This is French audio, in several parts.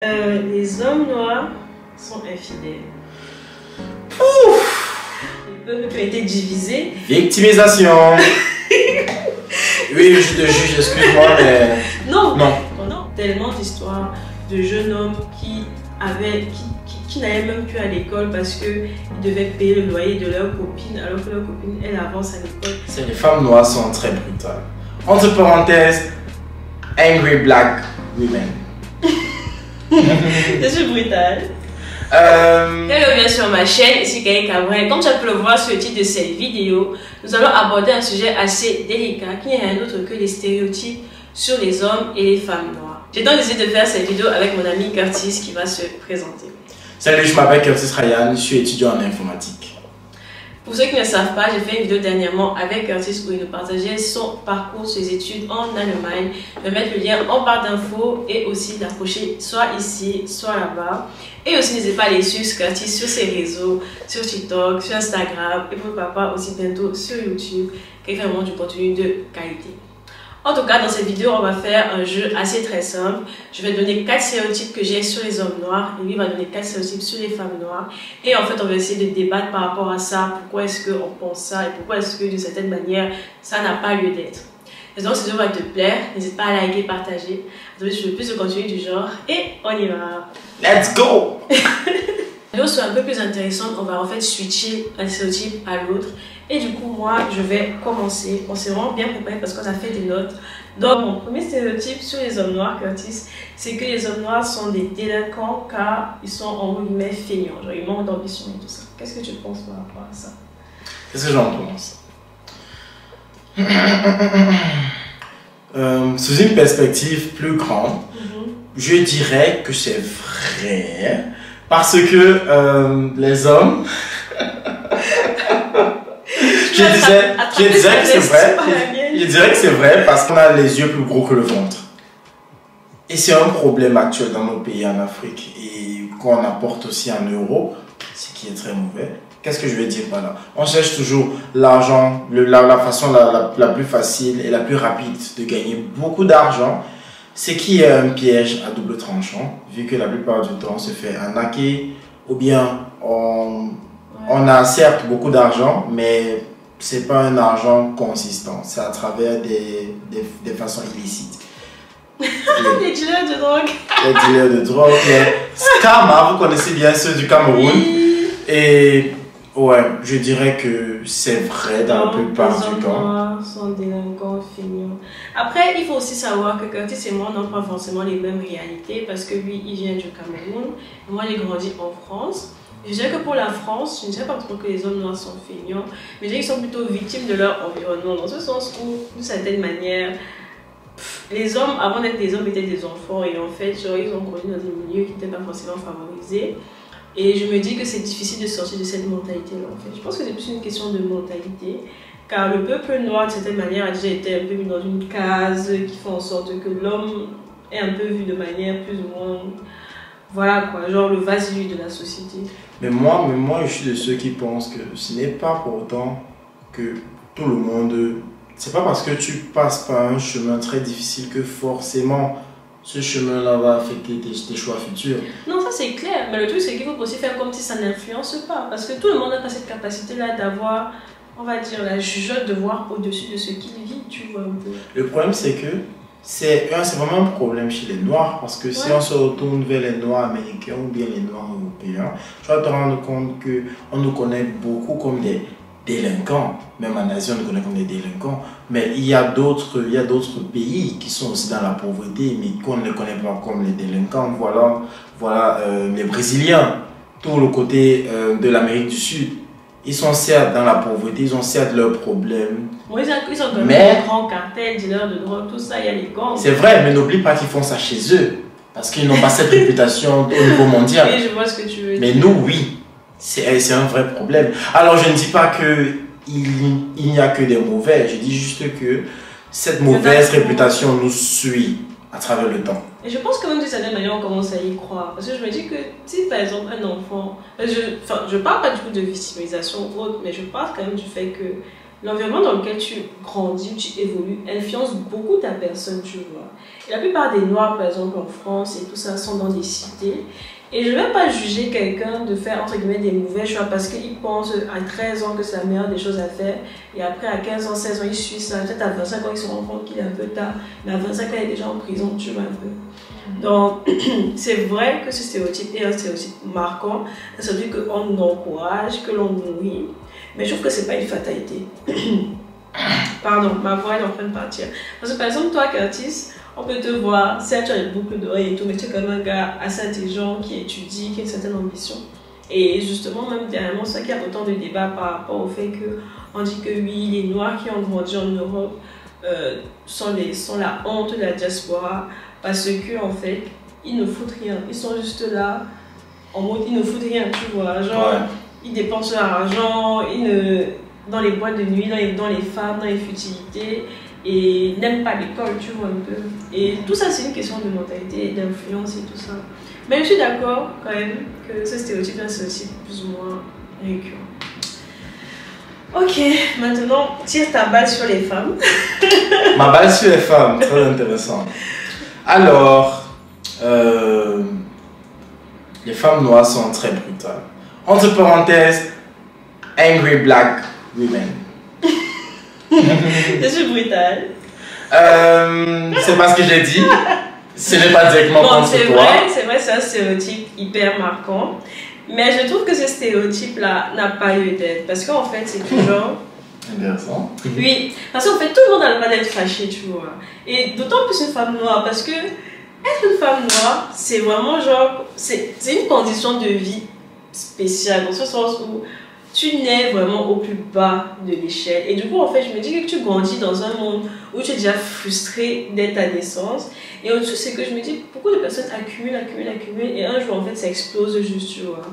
Les hommes noirs sont infidèles. Ouf! Le peuple a été divisé. Victimisation. Oui, je te juge, excuse-moi, mais... Non, non. Tellement d'histoires de jeunes hommes qui n'allaient même plus à l'école parce qu'ils devaient payer le loyer de leur copine alors que leur copine, elle avance à l'école. Les femmes noires sont très brutales. Entre parenthèses, angry black women. Je suis brutale. Bienvenue sur ma chaîne, ici Kaye Cabrel. Comme tu peux le voir sur le titre de cette vidéo, nous allons aborder un sujet assez délicat qui n'est rien d'autre que les stéréotypes sur les hommes et les femmes noires. J'ai donc décidé de faire cette vidéo avec mon ami Curtis qui va se présenter. Salut, je m'appelle Curtis Ryan, je suis étudiant en informatique. Pour ceux qui ne savent pas, j'ai fait une vidéo dernièrement avec Curtis où il nous partageait son parcours, ses études en Allemagne. Je vais mettre le lien en barre d'infos et aussi d'approcher soit ici, soit là-bas. Et aussi n'hésitez pas à aller suivre Curtis sur ses réseaux, sur TikTok, sur Instagram et pourquoi pas aussi bientôt sur YouTube, qui fait vraiment du contenu de qualité. En tout cas, dans cette vidéo, on va faire un jeu assez très simple. Je vais donner 4 stéréotypes que j'ai sur les hommes noirs et lui va donner 4 stéréotypes sur les femmes noires. Et en fait, on va essayer de débattre par rapport à ça. Pourquoi est-ce qu'on pense ça et pourquoi est-ce que d'une certaine manière, ça n'a pas lieu d'être. Et donc, cette vidéo va te plaire. N'hésite pas à liker, partager. Si tu veux plus de contenu du genre. Et on y va. Let's go! La vidéo soit un peu plus intéressante, on va en fait switcher un stéréotype à l'autre. Et du coup, moi, je vais commencer. On s'est vraiment bien préparé parce qu'on a fait des notes. Donc, mon premier stéréotype sur les hommes noirs, Curtis, c'est que les hommes noirs sont des délinquants car ils sont en guillemets feignants. Genre, ils manquent d'ambition et tout ça. Qu'est-ce que tu penses par rapport à ça? Qu'est-ce que j'en pense? Sous une perspective plus grande, je dirais que c'est vrai. Parce que les hommes... je dirais que c'est vrai. Je dirais que c'est vrai parce qu'on a les yeux plus gros que le ventre. Et c'est un problème actuel dans nos pays en Afrique et qu'on apporte aussi en Europe, ce qui est très mauvais. Qu'est-ce que je vais dire par là? On cherche toujours l'argent, la façon la plus facile et la plus rapide de gagner beaucoup d'argent. Ce qui est un piège à double tranchant, vu que la plupart du temps on se fait arnaquer, ou bien on a certes beaucoup d'argent, mais c'est pas un argent consistant, c'est à travers des façons illicites. Les dealers de drogue. Les dealers de drogue, les scammers, vous connaissez bien ceux du Cameroun. Oui. Et ouais, je dirais que c'est vrai dans la plupart du temps. Sont délinquants feignants. Après, il faut aussi savoir que Curtis et moi n'ont pas forcément les mêmes réalités parce que lui, il vient du Cameroun. Et moi, j'ai grandi en France. Je dirais que pour la France, je ne sais pas trop que les hommes noirs sont feignants, mais je dirais qu'ils sont plutôt victimes de leur environnement, dans ce sens où, d'une certaine manière, les hommes, avant d'être des hommes, étaient des enfants et en fait, genre, ils ont grandi dans des milieux qui n'étaient pas forcément favorisés. Et je me dis que c'est difficile de sortir de cette mentalité-là, en fait. Je pense que c'est plus une question de mentalité, car le peuple noir, de certaine manière, a déjà été un peu mis dans une case qui fait en sorte que l'homme est un peu vu de manière plus ou moins... Voilà quoi, genre le vase-lui de la société. Mais moi, je suis de ceux qui pensent que ce n'est pas pour autant que tout le monde... C'est pas parce que tu passes par un chemin très difficile que forcément ce chemin-là va affecter tes choix futurs. Non, ça c'est clair, mais le truc c'est qu'il faut aussi faire comme si ça n'influence pas. Parce que tout le monde n'a pas cette capacité-là d'avoir, on va dire, la jugeote de voir au-dessus de ce qu'il vit, tu vois un peu. Le problème c'est que c'est vraiment un problème chez les Noirs parce que si on se retourne vers les Noirs américains ou bien les Noirs européens, tu vas te rendre compte qu'on nous connaît beaucoup comme des délinquants. Même en Asie, on nous connaît comme des délinquants. Mais il y a d'autres pays qui sont aussi dans la pauvreté, mais qu'on ne connaît pas comme les délinquants. Voilà les Brésiliens, tout le côté de l'Amérique du Sud. Ils sont certes dans la pauvreté, ils ont certes leurs problèmes. Oui, ils ont quand même des grands cartels, dealers de drogue, tout ça, il y a les gangs. C'est vrai, mais n'oublie pas qu'ils font ça chez eux. Parce qu'ils n'ont pas cette réputation au niveau mondial. Oui, je vois ce que tu veux dire. Mais nous, oui. C'est un vrai problème. Alors, je ne dis pas qu'il n'y a que des mauvais. Je dis juste que cette mauvaise réputation nous suit à travers le temps. Et je pense que même d'une certaine manière, on commence à y croire. Parce que je me dis que si par exemple un enfant... je parle pas du coup de victimisation ou autre, mais je parle quand même du fait que l'environnement dans lequel tu grandis, tu évolues, influence beaucoup ta personne, tu vois. Et la plupart des Noirs, par exemple, en France et tout ça, sont dans des cités. Et je ne vais pas juger quelqu'un de faire, entre guillemets, des mauvais choix parce qu'il pense à 13 ans que c'est la meilleure des choses à faire. Et après, à 15 ans, 16 ans, il suit ça. Peut-être à 25 ans, il se rend compte qu'il est un peu tard. Mais à 25 ans, il est déjà en prison, tu vois un peu. Donc, c'est vrai que ce stéréotype est un stéréotype marquant. Ça veut dire qu'on encourage, que l'on nourrit. Mais je trouve que ce n'est pas une fatalité. Pardon, ma voix est en train de partir. Parce que par exemple, toi, Curtis, on peut te voir, certes tu as une boucle d'oreilles et tout, mais tu es quand même un gars assez intelligent qui étudie, qui a une certaine ambition. Et justement, même dernièrement, c'est ça qu'il y a autant de débats par rapport au fait qu'on dit que oui, les Noirs qui ont grandi en Europe sont la honte de la diaspora parce que en fait, ils ne foutent rien. Ils sont juste là, en mode ils ne foutent rien, tu vois. Genre, ils dépensent leur argent, dans les boîtes de nuit, dans les femmes, dans les futilités. Et n'aiment pas l'école, tu vois un peu. Et tout ça, c'est une question de mentalité, d'influence et tout ça. Mais je suis d'accord quand même que ce stéréotype-là, c'est aussi plus ou moins récurrent. Ok, maintenant, tire ta balle sur les femmes. Ma balle sur les femmes, très intéressant. Alors, les femmes noires sont très brutales. Entre parenthèses, angry black women. Je suis brutale. C'est pas ce que j'ai dit. Ce n'est pas directement contre toi. C'est vrai, c'est un stéréotype hyper marquant. Mais je trouve que ce stéréotype-là n'a pas lieu d'être. Parce qu'en fait, c'est toujours... Intéressant. Oui, parce qu'en fait, tout le monde a le droit d'être fâché, tu vois. Et d'autant plus une femme noire, parce que être une femme noire, c'est vraiment genre... C'est une condition de vie spéciale, dans ce sens où tu nais vraiment au plus bas de l'échelle. Et du coup, en fait, je me dis que tu grandis dans un monde où tu es déjà frustré dès ta naissance. Et au-dessus, c'est que je me dis, beaucoup de personnes accumulent, et un jour, en fait, ça explose juste, tu vois.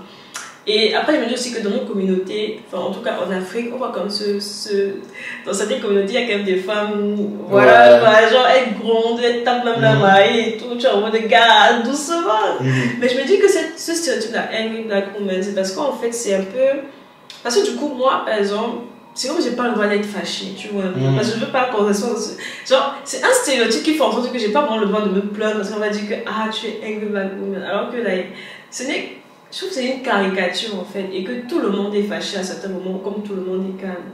Et après, je me dis aussi que dans nos communautés, enfin, en tout cas en Afrique, on voit comme dans certaines communautés, il y a quand même des femmes, voilà, genre, elles grondent, elles tapent même la maille et tout, tu vois, en mode, gars, doucement. Mais je me dis que ce stéréotype-là, angry black woman, c'est parce qu'en fait, c'est un peu... Parce que du coup, moi, par exemple, c'est comme j'ai pas le droit d'être fâchée, tu vois. Parce que je veux pas qu'on reçoive... Genre, c'est un stéréotype qui fait en sorte que j'ai pas vraiment le droit de me plaindre parce qu'on va dire que, ah, tu es angry black woman. Alors que là, je trouve que c'est une caricature, en fait, et que tout le monde est fâché à certains moments, comme tout le monde est calme.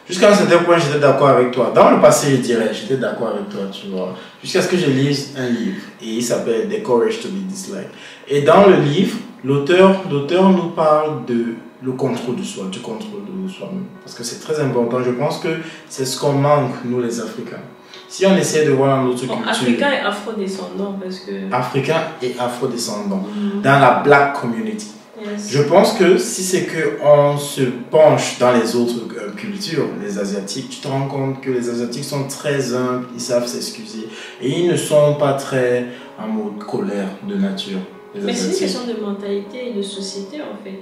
Jusqu'à un certain point, j'étais d'accord avec toi. Dans le passé, je dirais, j'étais d'accord avec toi, tu vois. Jusqu'à ce que je lise un livre, et il s'appelle The Courage to be Disliked. Et dans le livre, l'auteur nous parle de le contrôle de soi, du contrôle de soi-même. Parce que c'est très important. Je pense que c'est ce qu'on manque, nous les Africains. Si on essaie de voir notre culture... Africain et afro-descendant, parce que... Africain et afro-descendant, dans la black community. Yes. Je pense que si c'est qu'on se penche dans les autres cultures, les Asiatiques, tu te rends compte que les Asiatiques sont très humbles, ils savent s'excuser. Et ils ne sont pas très en mode colère de nature. Mais c'est une question de mentalité et de société, en fait.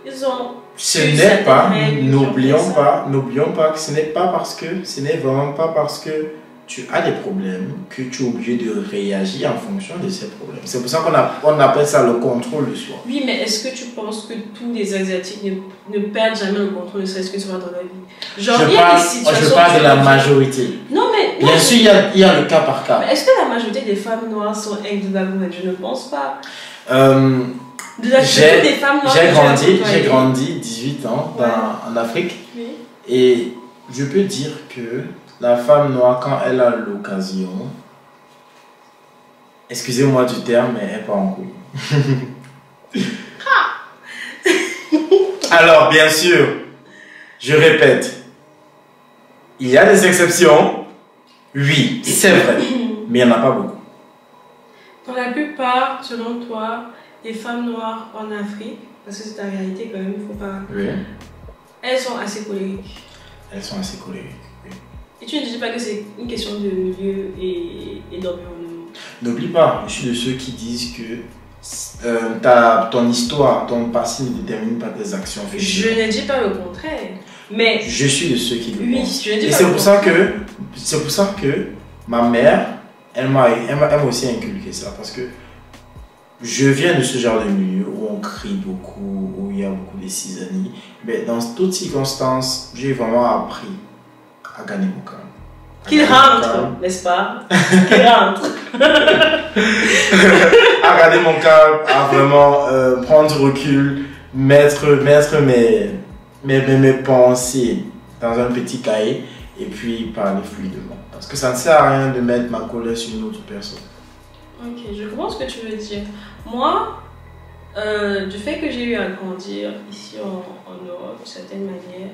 Ils ont... Ce n'est pas, n'oublions pas que ce n'est vraiment pas parce que tu as des problèmes que tu es obligé de réagir en fonction de ces problèmes. C'est pour ça qu'on appelle ça le contrôle de soi. Oui, mais est-ce que tu penses que tous les Asiatiques ne perdent jamais le contrôle de soi, ce que tu vois dans la vie? Genre, je parle de la majorité. Non, mais... Bien sûr, il y a le cas par cas. Mais est-ce que la majorité des femmes noires sont angry black women? Je ne pense pas. J'ai grandi 18 ans en Afrique. Oui. Et je peux dire que la femme noire, quand elle a l'occasion, excusez-moi du terme, mais elle part en couille. Alors, bien sûr, je répète, il y a des exceptions, oui, c'est vrai, mais il n'y en a pas beaucoup. Pour la plupart, selon toi, les femmes noires en Afrique, parce que c'est ta réalité quand même, il ne faut pas... Oui. Elles sont assez colériques. Elles sont assez colériques, oui. Et tu ne dis pas que c'est une question de milieu et d'environnement? N'oublie pas, je suis de ceux qui disent que ton histoire, ton passé ne détermine pas tes actions futures. Je ne dis pas le contraire, mais... Je suis de ceux qui le pensent. Je ne dis et pas c'est pour ça que ma mère, elle m'a aussi inculqué ça, parce que je viens de ce genre de milieu où on crie beaucoup, où il y a beaucoup de cisanie. Mais dans toutes circonstances, j'ai vraiment appris à gagner mon calme. Qu'il rentre, n'est-ce pas? Qu'il rentre. À garder mon calme, à vraiment prendre du recul, mettre mes pensées dans un petit cahier et puis parler fluidement. Parce que ça ne sert à rien de mettre ma colère sur une autre personne. Ok, je comprends ce que tu veux dire. Moi, du fait que j'ai eu à grandir ici en Europe, d'une certaine manière,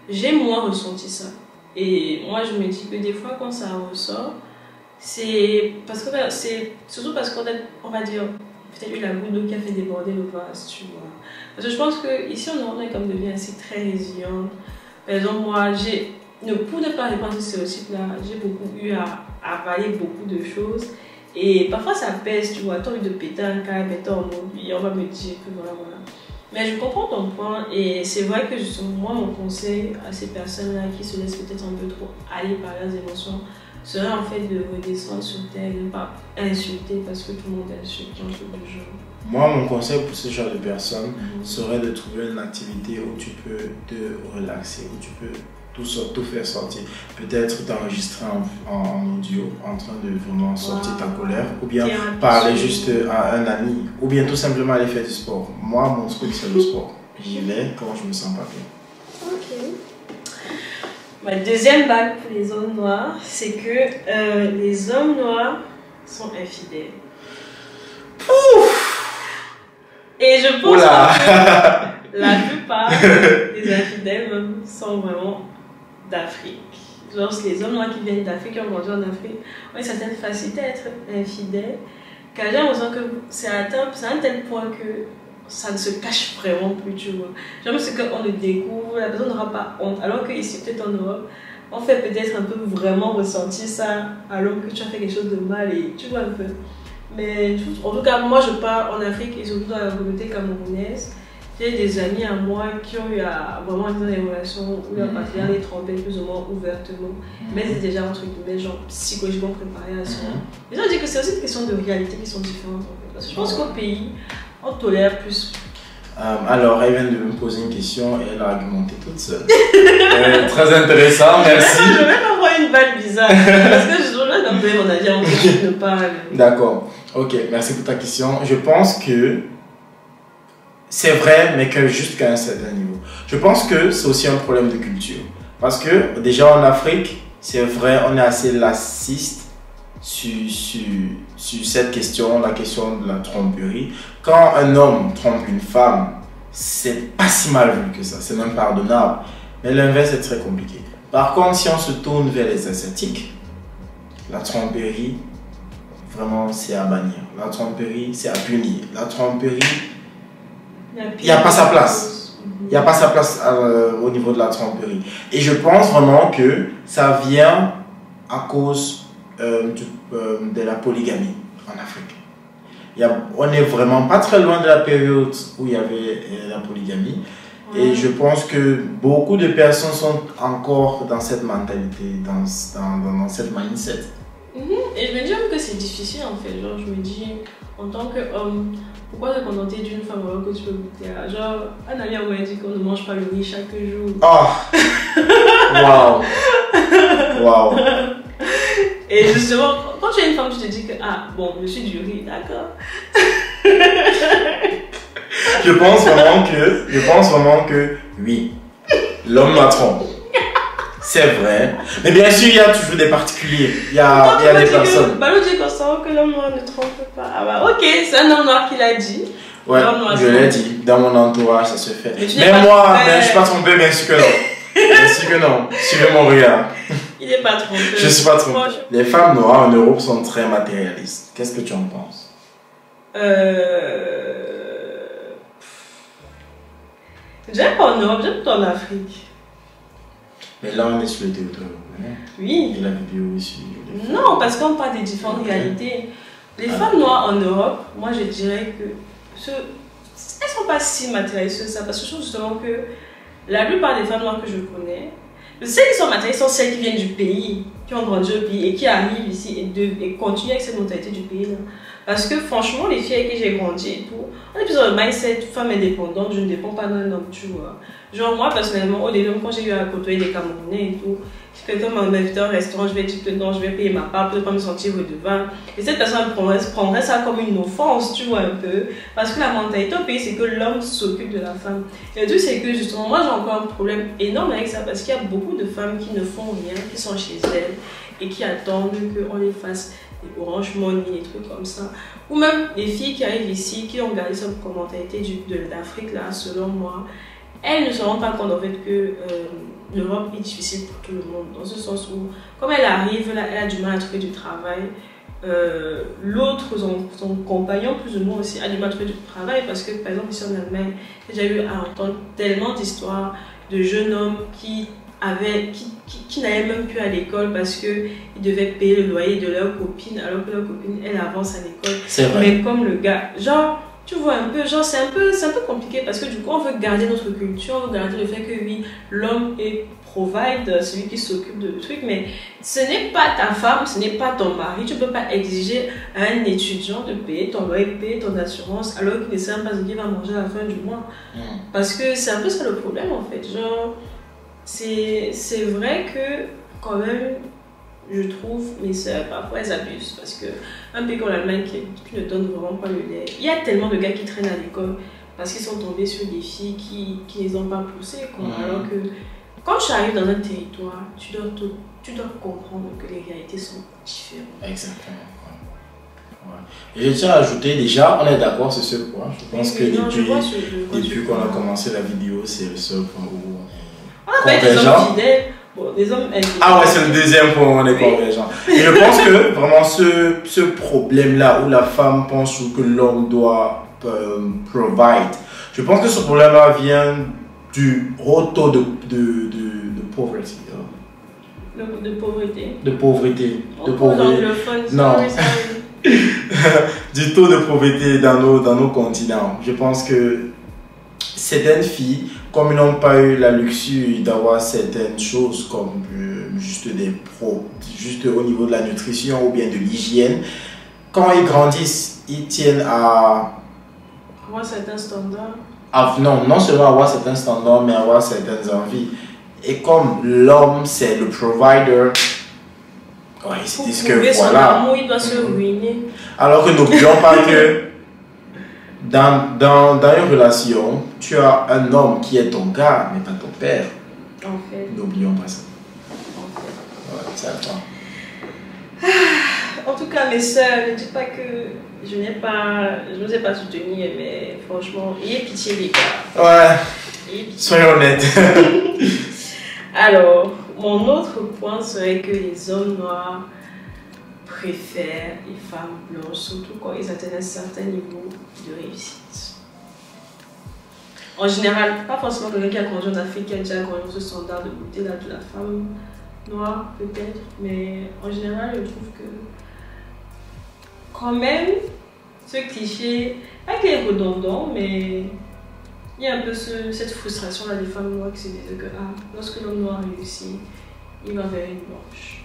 j'ai moins ressenti ça. Et moi, je me dis que des fois, quand ça ressort, c'est surtout parce qu'on a, on va dire, peut-être eu la goutte d'eau qui a fait déborder le vase, tu vois. Parce que je pense qu'ici en Europe, on est comme devient ainsi très résiliente. Par exemple, moi, pour ne pas répandre ce stéréotype-là, j'ai beaucoup eu à avaler beaucoup de choses. Et parfois, ça pèse, tu vois. Tu as envie de péter un câble, et on va me dire que voilà. Mais je comprends ton point et c'est vrai que justement, moi, mon conseil à ces personnes-là qui se laissent peut-être un peu trop aller par leurs émotions serait en fait de redescendre sur terre, de ne pas insulter parce que tout le monde insulte, un truc du genre. Moi, mon conseil pour ce genre de personnes serait de trouver une activité où tu peux te relaxer, où tu peux tout faire sortir. Peut-être t'enregistrer en audio en train de vraiment sortir ta colère, ou bien parler juste à un ami, ou bien tout simplement aller faire du sport. Moi, mon truc, c'est le sport. J'y vais quand je me sens pas bien. Ok. Ma deuxième bague pour les hommes noirs, c'est que les hommes noirs sont infidèles. Ouf! Et je pense que la plupart des infidèles même sont vraiment d'Afrique. Genre, les hommes noirs qui viennent d'Afrique, qui ont grandi en Afrique, ont une certaine facilité à être infidèles, car j'ai l'impression que c'est à un tel point que ça ne se cache vraiment plus, tu vois. Genre, parce qu'on le découvre, la personne n'aura pas honte, alors qu'ici, peut-être en Europe, on fait peut-être un peu vraiment ressentir ça, alors que tu as fait quelque chose de mal, et tu vois un peu. Mais en tout cas, moi, je pars en Afrique, et surtout dans la communauté camerounaise. J'ai des amis à moi qui ont eu à vraiment être dans des relations où leur partenaire les trompait plus ou moins ouvertement, mais c'est déjà entre guillemets genre psychologiquement préparé à ça. Les gens disent que c'est aussi une question de réalité qui sont différentes en fait. Parce que je pense qu'au pays, on tolère plus. Alors, elle vient de me poser une question et elle a argumenté toute seule. Très intéressant, merci. Je vais pas voir une balle bizarre parce que je dois un peu mon avis en fait, je ne parle. D'accord, ok, merci pour ta question. Je pense que c'est vrai, mais que jusqu'à un certain niveau. Je pense que c'est aussi un problème de culture. Parce que déjà en Afrique, c'est vrai, on est assez laxiste sur cette question, la question de la tromperie. Quand un homme trompe une femme, c'est pas si mal vu que ça, c'est même pardonnable. Mais l'inverse est très compliqué. Par contre, si on se tourne vers les Asiatiques, la tromperie, vraiment, c'est à bannir. La tromperie, c'est à punir. La tromperie, il n'y a pas sa place. Il n'y a pas sa place au niveau de la tromperie. Et je pense vraiment que ça vient à cause de la polygamie en Afrique. On n'est vraiment pas très loin de la période où il y avait la polygamie. Et je pense que beaucoup de personnes sont encore dans cette mentalité, dans cette mindset. Et je me dis même que c'est difficile en fait. Genre, je me dis, en tant qu'homme, pourquoi se contenter d'une femme alors que tu peux goûter à... Genre, un ami m'a dit qu'on ne mange pas le riz chaque jour. Oh! Waouh! Waouh! Et justement, quand tu es une femme, tu te dis que, ah, bon, je suis du riz, d'accord? Je pense vraiment que oui, l'homme la trompe. C'est vrai. Mais bien sûr, il y a toujours des particuliers. Il y a des personnes. Balou dit qu'on sent que l'homme noir ne trompe pas. Ah bah ok, c'est un homme noir qui l'a dit. Ouais, je l'ai dit. Dans mon entourage, ça se fait. Mais moi, je ne suis pas trompé, bien sûr que non. Bien sûr que non. Suivez mon regard. Il n'est pas trompé. Je ne suis pas trompé. Les femmes noires en Europe sont très matérialistes. Qu'est-ce que tu en penses? J'aime pas en Europe, j'aime pas en Afrique. Mais là, on est sur le territoire européen. Oui. Et la vidéo ici. Non, parce qu'on parle des différentes réalités. Les femmes noires en Europe, moi je dirais que elles sont pas si matérialistes que ça. Parce que je trouve justement que la plupart des femmes noires que je connais, celles qui sont matérialistes sont celles qui viennent du pays, qui ont grandi au pays et qui arrivent ici et continuent avec cette mentalité du pays. Là. Parce que franchement, les filles avec qui j'ai grandi et tout, on est plus dans le mindset femme indépendante, je ne dépends pas d'un homme, tu vois. Genre moi, personnellement, au début, quand j'ai eu à côtoyer des Camerounais et tout, si quelqu'un m'invite à un restaurant, je vais dire que non, je vais payer ma part pour ne pas me sentir redevable. Et cette personne prendrait ça comme une offense, tu vois, un peu. Parce que la mentalité au pays, c'est que l'homme s'occupe de la femme. Et le truc, c'est que justement, moi, j'ai encore un problème énorme avec ça, parce qu'il y a beaucoup de femmes qui ne font rien, qui sont chez elles et qui attendent qu'on les fasse des Orange Money, des trucs comme ça. Ou même les filles qui arrivent ici, qui ont gardé cette mentalité d'Afrique, là, selon moi, elles ne se rendent pas compte en fait que l'Europe est difficile pour tout le monde. Dans ce sens où, comme elle arrive, là, elle a du mal à trouver du travail. L'autre, son compagnon, plus ou moins aussi, a du mal à trouver du travail parce que, par exemple, ici en Allemagne, j'ai déjà eu à entendre tellement d'histoires de jeunes hommes qui n'allaient même plus à l'école parce qu'ils devaient payer le loyer de leur copine alors que leur copine, elle avance à l'école. C'est vrai. Mais comme le gars, genre, tu vois un peu, genre, c'est un peu compliqué parce que du coup, on veut garder notre culture, on veut garder le fait que oui, l'homme est provide, celui qui s'occupe de trucs, mais ce n'est pas ta femme, ce n'est pas ton mari. Tu ne peux pas exiger à un étudiant de payer ton loyer, payer ton assurance alors qu'il ne sait pas ce qu'il va manger à la fin du mois. Parce que c'est un peu ça le problème en fait. Genre, c'est vrai que quand même, je trouve, mes soeurs, parfois elles abusent parce que un pays comme l'Allemagne qui ne donne vraiment pas le lait, il y a tellement de gars qui traînent à l'école parce qu'ils sont tombés sur des filles qui les ont pas poussées, quoi. Alors que quand tu arrives dans un territoire, tu dois comprendre que les réalités sont différentes. Exactement. Ouais. Et je tiens à ajouter, déjà, on est d'accord sur ce point. Je pense que depuis qu'on a commencé la vidéo, c'est le seul point où on a pas des hommes fidèles. Bon, des hommes ah ouais, c'est le deuxième point où on est convergents. Et je pense que vraiment ce problème-là où la femme pense que l'homme doit provide, je pense que ce problème-là vient du haut taux de pauvreté. De pauvreté. De pauvreté. De pauvreté. Non. Du taux de pauvreté dans nos continents. Je pense que certaines filles, comme ils n'ont pas eu la luxure d'avoir certaines choses comme juste au niveau de la nutrition ou bien de l'hygiène, quand ils grandissent, ils tiennent à avoir certains standards. Non seulement avoir certains standards, mais avoir certaines envies. Et comme l'homme, c'est le provider, ouais, ils se disent que voilà. Amour, il doit se ruiner. Alors que n'oublions pas que dans une relation, tu as un homme qui est ton gars, mais pas ton père. En fait. N'oublions pas ça. En fait. Ouais, c'est à toi. En tout cas, mes soeurs, ne dites pas que je ne vous ai pas soutenir, mais franchement, ayez pitié les gars. Ouais. Soyons honnêtes. Alors, mon autre point serait que les hommes noirs préfèrent les femmes blanches, surtout quand ils atteignent un certain niveau de réussite. En général, pas forcément quelqu'un qui a grandi en Afrique, qui a déjà grandi ce standard de beauté là, de la femme noire, peut-être, mais en général, je trouve que quand même, ce cliché, pas qu'il est redondant, mais il y a un peu cette frustration là des femmes noires qui se disent que lorsque l'homme noir réussit, il va vers une blanche.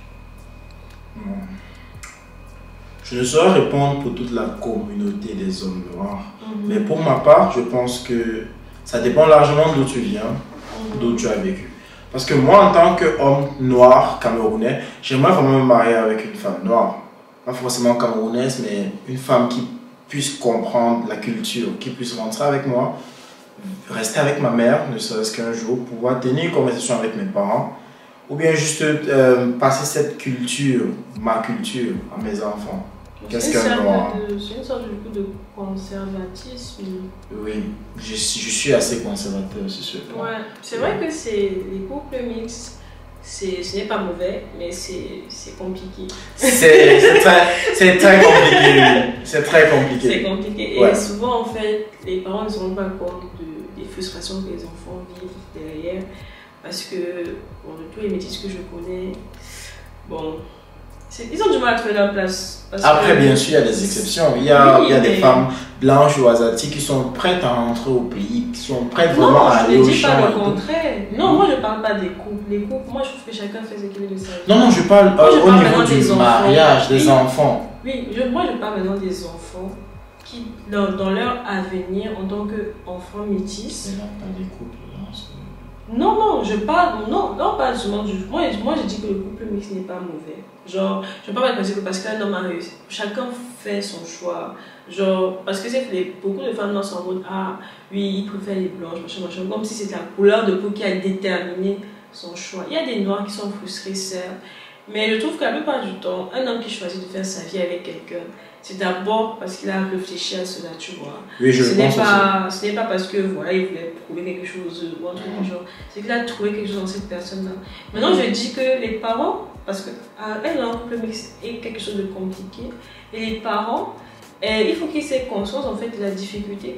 Je ne saurais répondre pour toute la communauté des hommes noirs, mais pour ma part, je pense que ça dépend largement d'où tu viens, d'où tu as vécu. Parce que moi, en tant qu'homme noir camerounais, j'aimerais vraiment me marier avec une femme noire. Pas forcément camerounaise, mais une femme qui puisse comprendre la culture, qui puisse rentrer avec moi, rester avec ma mère, ne serait-ce qu'un jour, pouvoir tenir une conversation avec mes parents, ou bien juste passer cette culture, ma culture, à mes enfants. Qu'est-ce qu'un noir? C'est une sorte de conservatisme. Oui, je suis assez conservateur sur ce point. Ouais, c'est vrai que les couples mixtes, ce n'est pas mauvais, mais c'est compliqué. C'est très compliqué. C'est très compliqué. C'est compliqué. Et souvent, en fait, les parents ne se rendent pas compte des frustrations que les enfants vivent derrière. Parce que, bon, de tous les métis que je connais, bon, ils ont du mal à trouver leur place. Après, bien sûr, il y a des exceptions. Il y a des femmes blanches ou asiatiques qui sont prêtes à rentrer au pays, qui sont prêtes vraiment à aller au champ. Non, je ne dis pas le contraire. Non, moi, je ne parle pas des couples. Les couples, moi, je trouve que chacun fait ce qu'il veut de sa vie. Non, je parle au niveau du mariage, des enfants. Oui, moi je parle maintenant des enfants qui, dans leur avenir en tant qu'enfants métis. Mais non, pas des couples, non, je parle, non, pas justement du. Moi, je dis que le couple mixte n'est pas mauvais. Genre, je ne veux pas mettre parce qu'un homme a réussi. Chacun fait son choix. Genre, parce que beaucoup de femmes dans son mode, ah, oui, il préfère les blanches, machin, comme si c'était la couleur de peau qui a déterminé son choix. Il y a des noirs qui sont frustrés, certes. Mais je trouve que la plupart du temps, un homme qui choisit de faire sa vie avec quelqu'un, c'est d'abord parce qu'il a réfléchi à cela, tu vois. Oui, ce n'est pas parce que voilà, il voulait prouver quelque chose ou un truc du genre. C'est qu'il a trouvé quelque chose dans cette personne-là. Maintenant, je dis que les parents, parce que un couple mixte est quelque chose de compliqué, et les parents, il faut qu'ils aient conscience en fait de la difficulté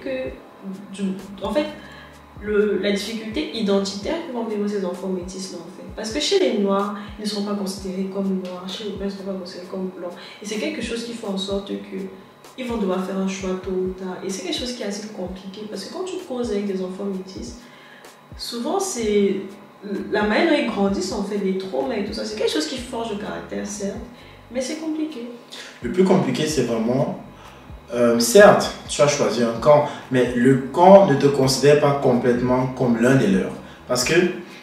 la difficulté identitaire que vont vivre ces enfants métis là en fait. Parce que chez les noirs, ils ne seront pas considérés comme noirs, chez les blancs, ils ne seront pas considérés comme blancs. Et c'est quelque chose qui fait en sorte qu'ils vont devoir faire un choix tôt ou tard. Et c'est quelque chose qui est assez compliqué parce que quand tu causes avec des enfants métis, souvent c'est la manière dont ils grandissent en fait, les traumas et tout ça, c'est quelque chose qui forge le caractère certes, mais c'est compliqué. Le plus compliqué c'est vraiment... certes, tu as choisi un camp, mais le camp ne te considère pas complètement comme l'un des leurs. Parce que,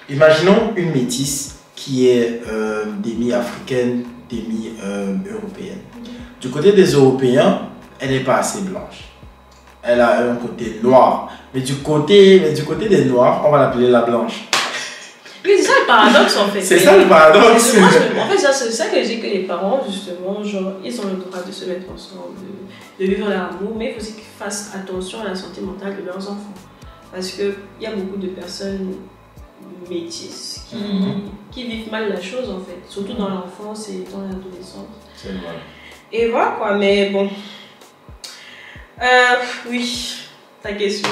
imaginons une métisse qui est demi-africaine, demi-européenne. Du côté des Européens, elle n'est pas assez blanche. Elle a un côté noir. Mais du côté des Noirs, on va l'appeler la blanche. Oui, c'est ça le paradoxe en fait. C'est ça le paradoxe. En fait, c'est ça que je dis que les parents, justement, genre, ils ont le droit de se mettre ensemble, de vivre l'amour, mais il faut aussi qu'ils fassent attention à la santé mentale de leurs enfants. Parce qu'il y a beaucoup de personnes métisses qui vivent mal la chose en fait, surtout dans l'enfance et dans l'adolescence. C'est vrai. Et voilà quoi, mais bon. Oui, ta question.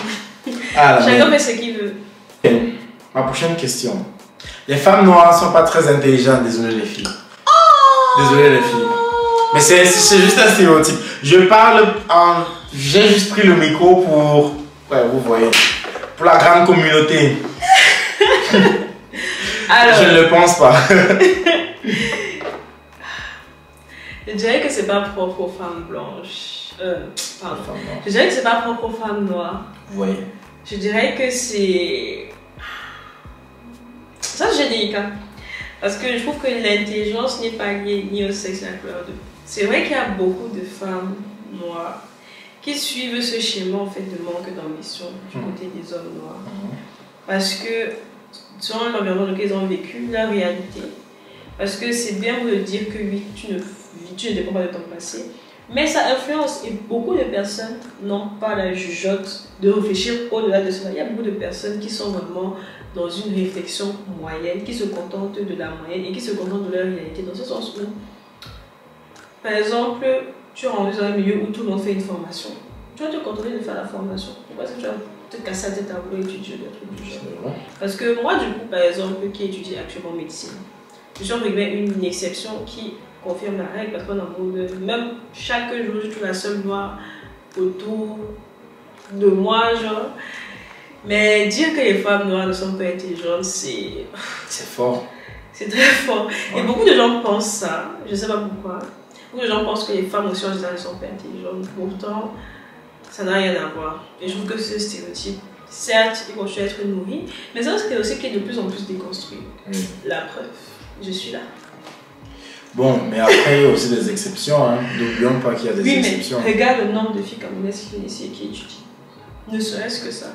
Chacun fait ce qu'il veut. Ma prochaine question. Les femmes noires ne sont pas très intelligentes, désolé les filles. Désolé les filles. Mais c'est juste un stéréotype. J'ai juste pris le micro pour... Ouais, vous voyez. Pour la grande communauté. Alors, je ne le pense pas. Je dirais que c'est pas propre aux femmes blanches. Pardon. Je dirais que c'est pas propre aux femmes noires. Oui. Je dirais que c'est... Ça, c'est délicat. Parce que je trouve que l'intelligence n'est pas liée ni au sexe ni à la couleur de peau. C'est vrai qu'il y a beaucoup de femmes noires qui suivent ce schéma en fait, de manque d'ambition du côté des hommes noirs. Parce que, selon l'environnement dans lequel ils ont vécu, la réalité, parce que c'est bien de dire que oui, tu ne dépends pas de ton passé, mais ça influence et beaucoup de personnes n'ont pas la jugeote de réfléchir au-delà de cela. Il y a beaucoup de personnes qui sont vraiment dans une réflexion moyenne, qui se contentent de la moyenne et qui se contentent de leur réalité, dans ce sens où, par exemple, tu rentres dans un milieu où tout le monde fait une formation. Tu vas te contenter de faire la formation. Pourquoi est-ce que tu vas te casser la tête à vouloir étudier des trucs du genre? Parce que moi, du coup, par exemple, qui étudie actuellement médecine, je suis en une exception qui confirme la règle parce qu'on a même chaque jour, je trouve la seule noire autour de moi, genre. Mais dire que les femmes noires ne sont pas intelligentes, c'est fort. C'est très fort. Ouais. Et beaucoup de gens pensent ça, je ne sais pas pourquoi. Beaucoup de gens pensent que les femmes aussi en général ne sont pas intelligentes. Pourtant, ça n'a rien à voir. Et je trouve que ce stéréotype, certes, il continue à être nourri, mais c'est un stéréotype qui est de plus en plus déconstruit. La preuve, je suis là. Bon, mais après, il y a aussi des exceptions. Hein. N'oublions pas qu'il y a des exceptions. Mais regarde le nombre de filles camerounaises qui viennent ici et qui étudient. Ne serait-ce que ça.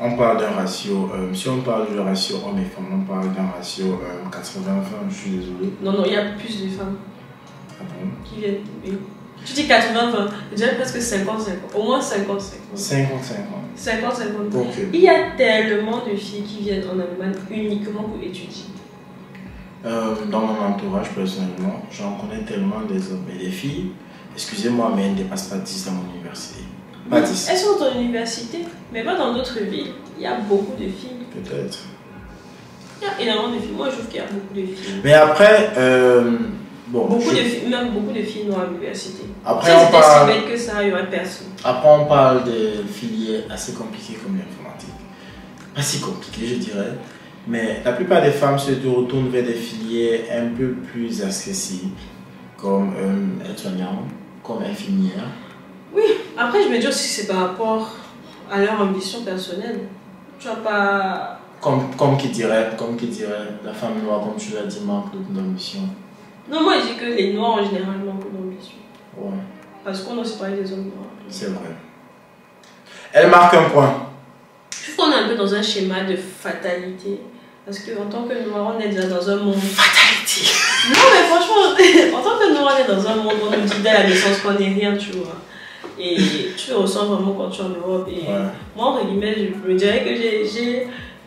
On parle d'un ratio, si on parle du ratio hommes et femmes, on parle d'un ratio 80-20, je suis désolé. Non, il y a plus de femmes qui viennent. Oui. Tu dis 80-20, je dirais presque 50-50, au moins 50-50. 50-50. Okay. Il y a tellement de filles qui viennent en Allemagne uniquement pour étudier. Dans mon entourage, personnellement, j'en connais tellement des hommes et des filles. Excusez-moi, mais elles ne dépassent pas 10 dans mon université. Pas 10. Elles sont en université, mais pas dans d'autres villes. Il y a beaucoup de filles. Peut-être. Il y a énormément de filles. Moi, je trouve qu'il y a beaucoup de filles. Mais après, bon. Même beaucoup de filles noires à l'université. Après, si c'était si bête que ça, il n'y aurait personne. Après, on parle des filières assez compliquées comme l'informatique. Pas si compliquées, je dirais. Mais la plupart des femmes se retournent vers des filières un peu plus accessibles, comme aide-soignante, comme infirmière. Oui, après je me dis aussi que c'est par rapport à leur ambition personnelle. Tu vois pas... Comme qui dirait, la femme noire, comme tu l'as dit, manque d'ambition. Non, moi je dis que les noirs en général manquent d'ambition. Ouais. Parce qu'on a aussi parlé des hommes noirs. C'est vrai. Elle marque un point. Je trouve qu'on est un peu dans un schéma de fatalité. Parce qu'en tant que noir, on est déjà dans un monde... Fatalité. Non, mais franchement, en tant que noir, on est dans un monde où on nous dit dès la naissance qu'on n'est rien, tu vois. Et tu le ressens vraiment quand tu es en Europe. Et ouais. Moi, entre guillemets, je me dirais que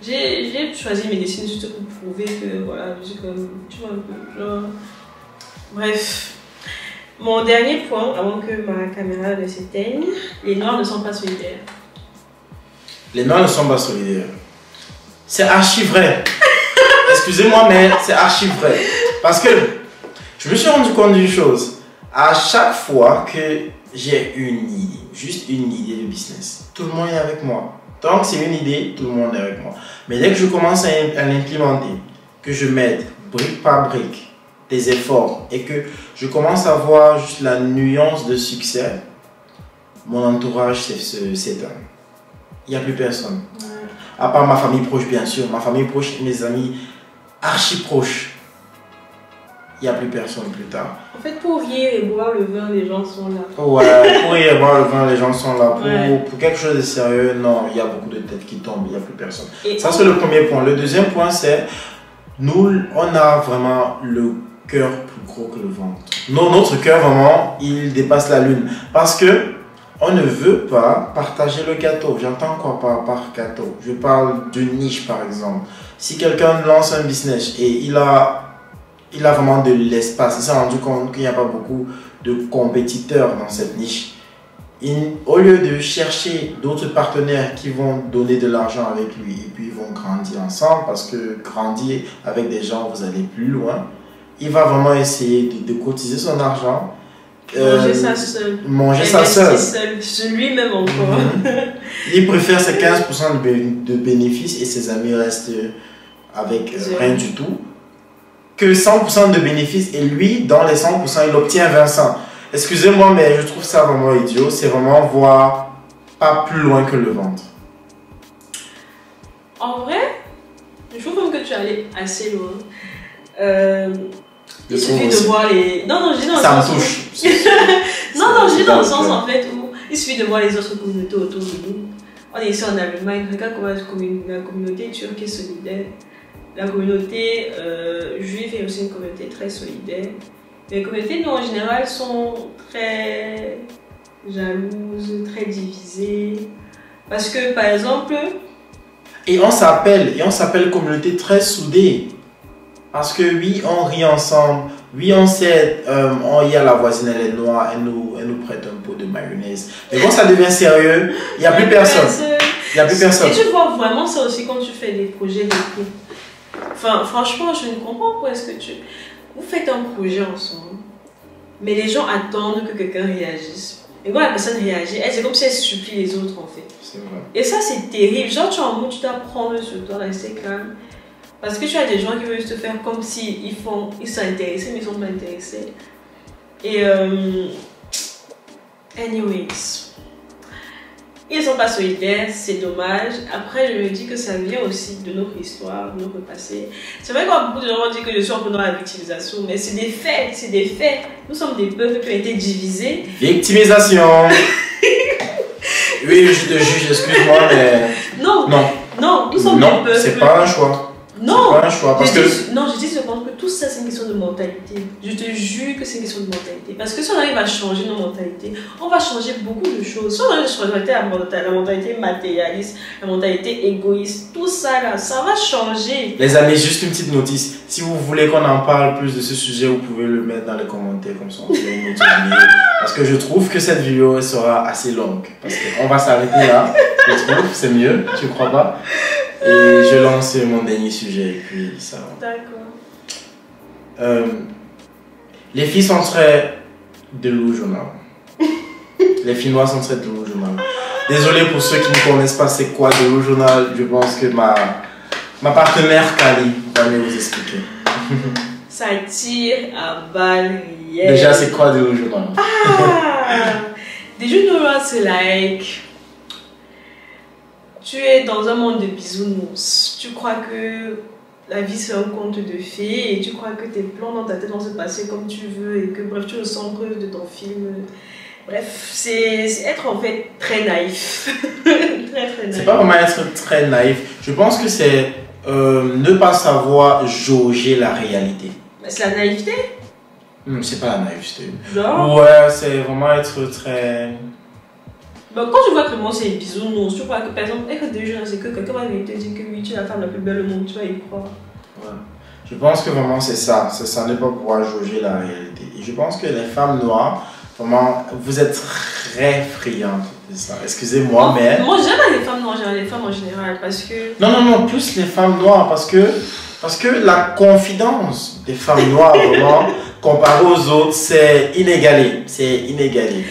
j'ai choisi médecine juste pour prouver que, voilà, je suis comme... Tu vois, un peu, genre... Bref. Mon dernier point, avant que ma caméra ne s'éteigne, les noirs ne sont pas solidaires. Les noirs ne sont pas solidaires. C'est archi vrai. Excusez-moi, mais c'est archi vrai. Parce que je me suis rendu compte d'une chose. À chaque fois que j'ai une idée, juste une idée de business, tout le monde est avec moi. Tant que c'est une idée, tout le monde est avec moi. Mais dès que je commence à l'implémenter, que je mette brique par brique des efforts et que je commence à voir juste la nuance de succès, mon entourage s'éteint. Il n'y a plus personne. Ouais. À part ma famille proche, bien sûr. Ma famille proche et mes amis archi proches. Il n'y a plus personne plus tard. En fait, pour rire et boire le vin, les gens sont là. Ouais, pour rire et boire le vin, les gens sont là. Ouais. Pour quelque chose de sérieux, non, il y a beaucoup de têtes qui tombent, il n'y a plus personne. Et ça, c'est le premier point. Le deuxième point, c'est nous, on a vraiment le cœur plus gros que le ventre. Notre cœur, vraiment, il dépasse la lune. Parce que on ne veut pas partager le gâteau. J'entends quoi par gâteau? Je parle de niche, par exemple. Si quelqu'un lance un business et il a vraiment de l'espace, il s'est rendu compte qu'il n'y a pas beaucoup de compétiteurs dans cette niche. Au lieu de chercher d'autres partenaires qui vont donner de l'argent avec lui et puis ils vont grandir ensemble, parce que grandir avec des gens, vous allez plus loin, il va vraiment essayer de cotiser son argent. Manger ça seul. Manger ça seul. Lui-même encore. Il préfère ses 15% de bénéfices et ses amis restent avec rien du tout, que 100% de bénéfices et lui, dans les 100%, il obtient 20%. Excusez-moi, mais je trouve ça vraiment idiot. C'est vraiment voir pas plus loin que le ventre. En vrai, je trouve même que tu es allé assez loin. Il suffit de voir les... Non, je dis dans le sens... Ça me touche. non, je dis dans le sens en fait où il suffit de voir les autres communautés autour de nous. On est ici en Allemagne, regarde comment la communauté turque est solidaire. La communauté juive est aussi une communauté très solidaire. Les communautés, nous, en général, sont très jalouses, très divisées. Parce que, par exemple... Et on s'appelle communauté très soudée. Parce que oui, on rit ensemble. Oui, on sait, il y a la voisine, elle est noire, elle nous prête un pot de mayonnaise. Mais quand ça devient sérieux, il n'y a plus personne. Il n'y a plus personne. Et tu vois vraiment ça aussi quand tu fais des projets de couple. Enfin, franchement, je ne comprends pas est-ce que vous faites un projet ensemble, mais les gens attendent que quelqu'un réagisse. Et quand la personne réagit, c'est comme si elle supplie les autres en fait. C'est vrai. Et ça, c'est terrible. Genre, tu es en mode, tu dois prendre sur toi, rester calme. Parce que tu as des gens qui veulent juste faire comme s'ils sont intéressés, mais ils ne sont pas intéressés. Et anyways, ils ne sont pas solidaires, c'est dommage. Après, je me dis que ça vient aussi de notre histoire, de notre passé. C'est vrai que beaucoup de gens vont dire que je suis en peu dans la victimisation, mais c'est des faits, c'est des faits. Nous sommes des peuples qui ont été divisés. Victimisation. Oui, je te juge, excuse-moi, mais... Non, nous sommes des peuples... c'est pas un choix. Non, pas un choix, parce je dis cependant que tout ça c'est une question de mentalité. Je te jure que c'est une question de mentalité. Parce que si on arrive à changer nos mentalités, on va changer beaucoup de choses. Si on arrive à changer la mentalité matérialiste, la mentalité égoïste, tout ça là, ça va changer. Les amis, juste une petite notice. Si vous voulez qu'on en parle plus de ce sujet, vous pouvez le mettre dans les commentaires comme ça. Parce que je trouve que cette vidéo sera assez longue. Parce qu'on va s'arrêter là. Je trouve, c'est mieux, tu crois pas? Et je lance mon dernier sujet et puis ça va. D'accord. Les filles sont très delusional. Les filles noires sont très delusional. Désolé pour ceux qui ne connaissent pas c'est quoi delusional. Je pense que ma partenaire Kali va mieux vous expliquer. Ça tire à balles réelles. Déjà, c'est quoi delusional? Ah! Des jeux noirs, c'est like... Tu es dans un monde de bisounours. Tu crois que la vie c'est un conte de fées et tu crois que tes plans dans ta tête vont se passer comme tu veux et que bref, tu le sens de ton film. Bref, c'est être en fait très naïf. Très naïf. C'est pas vraiment être très naïf. Je pense que c'est ne pas savoir jauger la réalité. C'est la naïveté? C'est pas la naïveté. Non. Ouais, c'est vraiment être très... Bah, quand je vois que le monde c'est des bisounours, tu crois que par exemple, être des jeunes, c'est que quelqu'un va venir te dire que oui, tu es la femme la plus belle au monde, tu vas y croire. Ouais. Je pense que vraiment c'est ça, ne pas pouvoir jauger la réalité. Et je pense que les femmes noires, vraiment, vous êtes très friandes de ça. Excusez-moi, mais... Moi, j'aime pas les femmes noires, j'aime les femmes en général, parce que... Non, plus les femmes noires, parce que la confidence des femmes noires, vraiment, comparée aux autres, c'est inégalé. C'est inégalé.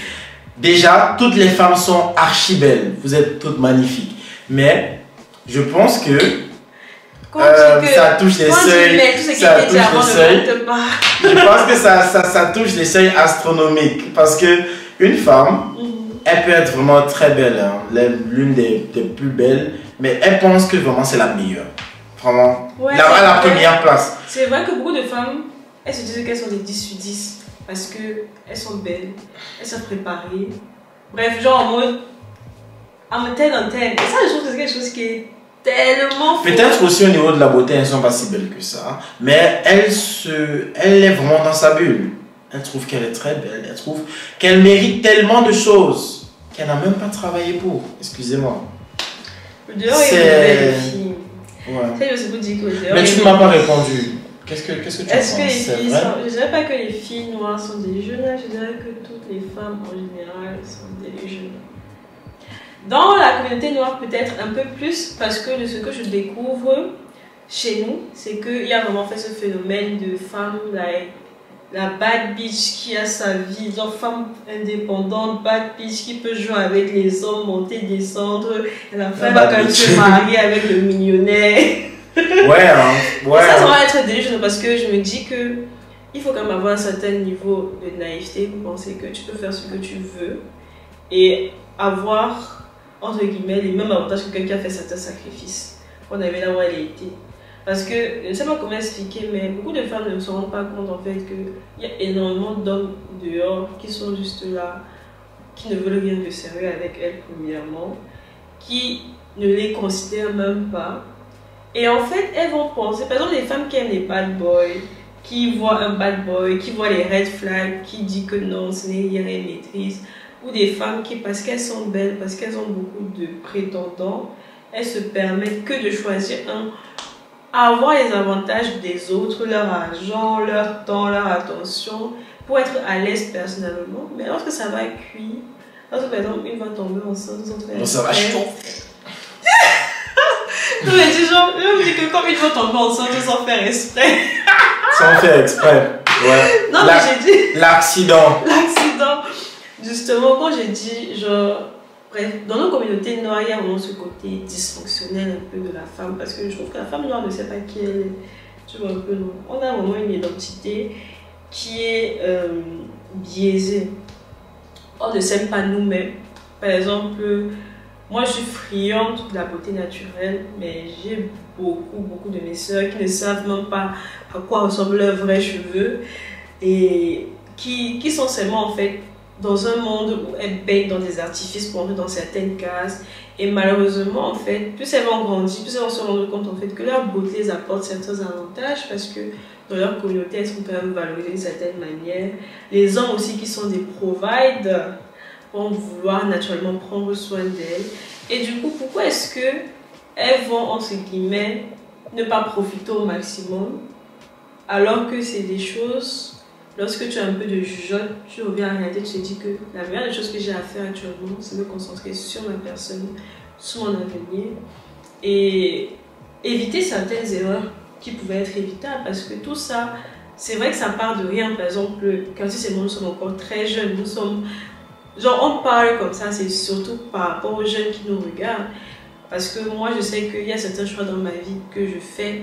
Déjà, toutes les femmes sont archi belles. Vous êtes toutes magnifiques. Mais je pense que ça touche les seuils. Ça touche les seuils. Je pense que ça touche les seuils astronomiques. Parce que une femme, elle peut être vraiment très belle. Hein, l'une des plus belles. Mais elle pense que vraiment c'est la meilleure. Vraiment. Ouais, la première place. C'est vrai que beaucoup de femmes, elles se disent qu'elles sont des 10 sur 10. Parce qu'elles sont belles, elles sont préparées. Bref, genre en mode tel. Et ça, je trouve que c'est quelque chose qui est tellement fou. Peut-être aussi au niveau de la beauté, elles ne sont pas si belles que ça. Mais elle est vraiment dans sa bulle. Elle trouve qu'elle est très belle. Elle trouve qu'elle mérite tellement de choses qu'elle n'a même pas travaillé pour. Excusez-moi. Dehors, il y a des belles filles. Ouais. Ça, je vous dis que dehors. Mais tu ne m'as pas répondu. Qu'est-ce que tu penses? Est-ce que les filles sont... Je ne dirais pas que les filles noires sont des jeunes, je dirais que toutes les femmes en général sont des jeunes. Dans la communauté noire peut-être un peu plus, parce que ce que je découvre chez nous, c'est qu'il y a vraiment fait ce phénomène de femme, la bad bitch qui a sa vie, genre femme indépendante, bad bitch qui peut jouer avec les hommes, monter, descendre, et la femme va quand même se marier avec le millionnaire. Ouais, hein. Ouais. Ça va être délicieux parce que je me dis que il faut quand même avoir un certain niveau de naïveté pour penser que tu peux faire ce que tu veux et avoir, entre guillemets, les mêmes avantages que quelqu'un qui a fait certains sacrifices qu'on avait là où elle était. Parce que, je ne sais pas comment expliquer, mais beaucoup de femmes ne se rendent pas compte en fait qu'il y a énormément d'hommes dehors qui sont juste là, qui ne veulent rien de sérieux avec elles premièrement, qui ne les considèrent même pas. Et en fait, elles vont penser, par exemple, les femmes qui aiment les bad boys, qui voient un bad boy, qui voient les red flags, qui disent que non, ce n'est rien maîtrise, ou des femmes qui, parce qu'elles sont belles, parce qu'elles ont beaucoup de prétendants, elles se permettent que de choisir avoir les avantages des autres, leur argent, leur temps, leur attention, pour être à l'aise personnellement. Mais lorsque ça va cuire, lorsque par exemple, une va tomber enceinte, ça va chaud. Non mais disons, je me dis que comme ils vont tomber ensemble sans faire exprès. Sans faire exprès, ouais. Non mais j'ai dit... L'accident. L'accident. Justement, quand j'ai dit, genre... Bref, dans nos communautés noires, il y a vraiment ce côté dysfonctionnel un peu de la femme. Parce que je trouve que la femme noire ne sait pas qui elle est. Tu vois un peu, non. On a vraiment une identité qui est biaisée. On ne s'aime pas nous-mêmes. Par exemple... Moi, je suis friande de la beauté naturelle, mais j'ai beaucoup de mes soeurs qui ne savent même pas à quoi ressemblent leurs vrais cheveux et qui sont seulement en fait dans un monde où elles baignent dans des artifices pour entrer dans certaines cases. Et malheureusement, en fait, plus elles vont grandir, plus elles vont se rendre compte en fait que leur beauté les apporte certains avantages parce que dans leur communauté, elles sont quand même valorisées d'une certaine manière. Les hommes aussi qui sont des providers vont vouloir naturellement prendre soin d'elles. Et du coup, pourquoi est-ce qu'elles vont, entre guillemets, ne pas profiter au maximum alors que c'est des choses, lorsque tu as un peu de jugeote, tu reviens à la réalité, tu te dis que la meilleure des choses que j'ai à faire actuellement, c'est me concentrer sur ma personne, sur mon avenir et éviter certaines erreurs qui pouvaient être évitables parce que tout ça, c'est vrai que ça part de rien. Par exemple, quand c'est moi, nous sommes encore très jeunes, nous sommes... Genre, on parle comme ça, c'est surtout par rapport aux jeunes qui nous regardent. Parce que moi, je sais qu'il y a certains choix dans ma vie que je fais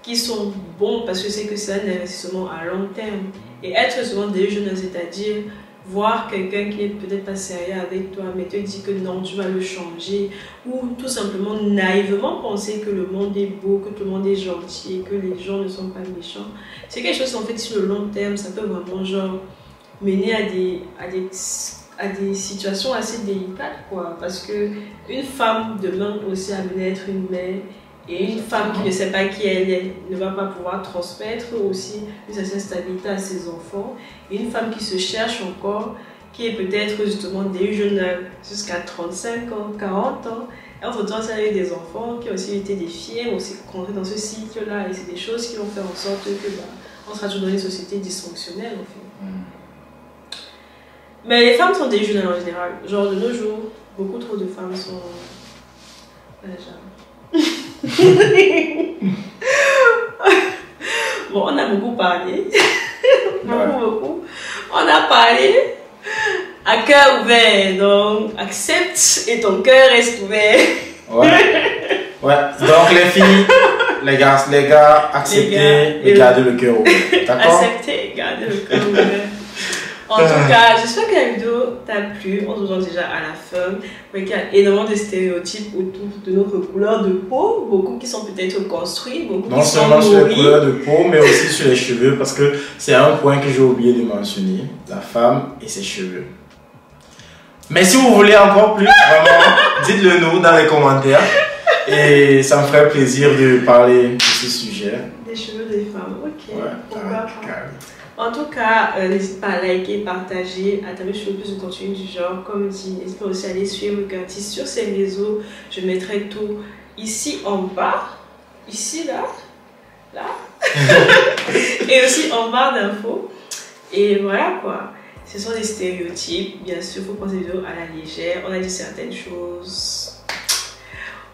qui sont bons parce que je sais que c'est un investissement à long terme. Et être souvent des jeunes, c'est-à-dire voir quelqu'un qui n'est peut-être pas sérieux avec toi, mais te dit que non, tu vas le changer, ou tout simplement naïvement penser que le monde est beau, que tout le monde est gentil, et que les gens ne sont pas méchants. C'est quelque chose, en fait, sur le long terme, ça peut vraiment genre mener à des situations assez délicates, quoi. Parce que une femme demande aussi à venir être une mère, et une femme qui ne sait pas qui elle est ne va pas pouvoir transmettre aussi une certaine stabilité à ses enfants. Et une femme qui se cherche encore, qui est peut-être justement des jeunes jusqu'à 35 ans, 40 ans, et entre-temps, ça a eu des enfants qui ont aussi été des filles, ont aussi rentré dans ce cycle-là, et c'est des choses qui vont faire en sorte que on sera toujours dans une société dysfonctionnelle, en fait. Mais les femmes sont des jeunes en général. Genre, de nos jours, beaucoup trop de femmes sont... Bon, on a beaucoup parlé. beaucoup. On a parlé à cœur ouvert. Donc, accepte et ton cœur reste ouvert. Ouais. Donc, les filles, les gars, acceptez et gardez le cœur ouvert. D'accord? Acceptez et gardez le cœur ouvert. En tout cas, j'espère que la vidéo t'a plu. On se rejoint déjà à la fin. Il y a énormément de stéréotypes autour de notre couleur de peau. Beaucoup qui sont peut-être construits, beaucoup non qui sont seulement sur les couleurs de peau, mais aussi sur les cheveux. Parce que c'est un point que j'ai oublié de mentionner. La femme et ses cheveux. Mais si vous voulez encore plus, vraiment, dites-le nous dans les commentaires. Et ça me ferait plaisir de parler de ce sujet. Des cheveux des femmes, ok. Ouais, en tout cas, n'hésite pas à liker, partager, à t'abonner sur plus de contenu du genre. Comme dit, n'hésite pas aussi à aller suivre Gertie sur ses réseaux. Je mettrai tout ici en bas, ici, là, et aussi en barre d'infos. Et voilà quoi. Ce sont des stéréotypes. Bien sûr, il faut prendre ces vidéos à la légère. On a dit certaines choses.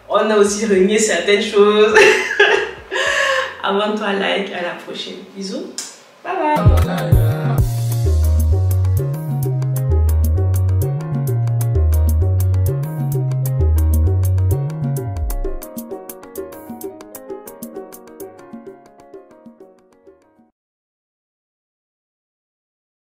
On a aussi renié certaines choses. Abonne-toi, like, à la prochaine. Bisous. Bye bye.